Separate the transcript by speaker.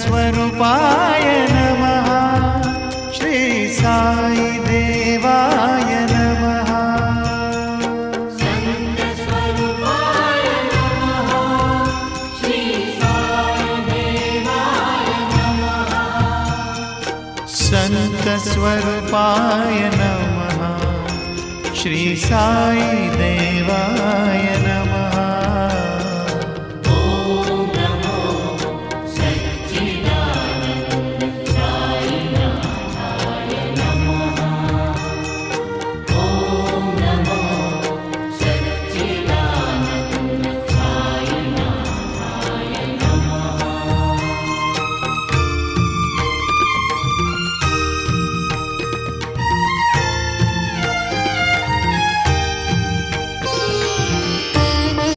Speaker 1: संतस्वरूपाय नमः। श्री साई देवाय नमः।
Speaker 2: संतस्वरूपाय नमः। श्री साई देवाय नमः।
Speaker 1: संतस्वरूपाय नमः। श्री साई देवाय